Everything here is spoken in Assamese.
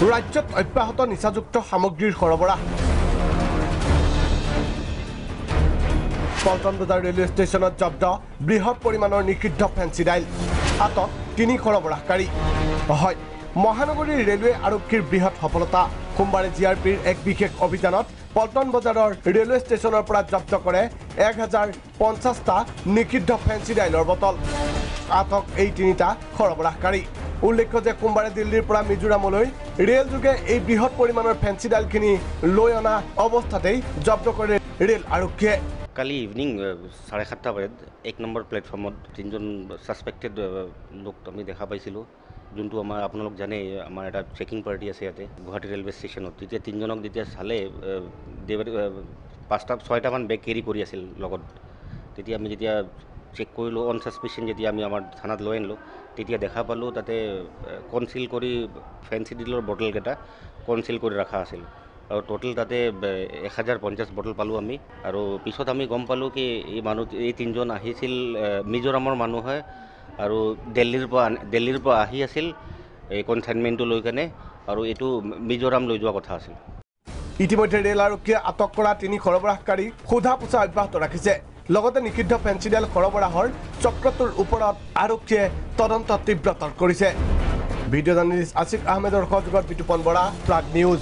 ৰাজ্যত অব্যাহত নিচাযুক্ত সামগ্ৰীৰ সৰবৰাহ পল্টন বজাৰ ৰেলৱে ষ্টেচনত জব্দ বৃহৎ পৰিমাণৰ নিষিদ্ধ ফেন্সিডাইল আটক 3 সৰবৰাহকাৰী হয় মহানগৰীৰ ৰেলৱে আৰক্ষীৰ বৃহৎ সফলতা সোমবাৰে জিআৰপিৰ এক বিশেষ অভিযানত পল্টন বজাৰৰ ৰেলৱে ষ্টেচনৰ পৰা জব্দ কৰে 1050টা নিষিদ্ধ ফেন্সিডাইলৰ বটল আটক এই 3টা সৰবৰাহকাৰী উল্লেখ্য যে সোমবাৰে দিল্লীৰ পৰা মিজোৰামলৈ ৰেল যোগে এই বৃহৎ পৰিমাণৰ ফেন্সিডাইলখিনি লৈ অনা অৱস্থাতেই জব্দ কৰে ৰেল আৰক্ষীয়ে কালি ইভিনিং 7:30 বজাত 1 নম্বৰ প্লেটফৰ্মত 3জন সাসপেক্টেড লোক আমি দেখা পাইছিলোঁ যোনটো আমাৰ আপোনালোক জানে আমাৰ এটা চেকিং পাৰ্টি আছে ইয়াতে গুৱাহাটী ৰেলৱে ষ্টেচনত তেতিয়া 3জনক যেতিয়া চালে 5-6টা মান বেগ কেৰি কৰি আছিল লগত তেতিয়া আমি যেতিয়া চেক কৰিলোঁ অন সাসপেকশ্যন যেতিয়া আমি আমাৰ থানাত লৈ আনিলোঁ তেতিয়া দেখা পালোঁ তাতে কনচিল কৰি ফেন্সিডিলৰ বটলকেইটা কনচিল কৰি ৰখা আছিল আৰু টোটেল তাতে 1050 বটল পালোঁ আমি আৰু পিছত আমি গম পালোঁ কি এই 3জন আহিছিল মিজোৰামৰ মানুহ হয় আৰু দিল্লীৰ পৰা আহি আছিল এই কনচাইনমেণ্টটো লৈ কেনে আৰু এইটো মিজোৰাম লৈ যোৱা কথা আছিল ইতিমধ্যে ৰেল আৰক্ষীয়ে আটক কৰা 3 সৰবৰাহকাৰী সোধা পোছা অব্যাহত ৰাখিছে লগতে নিষিদ্ধ ফেন্সিডাইল সৰবৰাহৰ চক্ৰটোৰ ওপৰত আৰক্ষীয়ে তদন্ত তীব্ৰতৰ কৰিছে ভিডিঅ' জাৰ্নেলিষ্ট আছিক আহমেদৰ সহযোগত বিতুপন বৰা প্ৰাগ নিউজ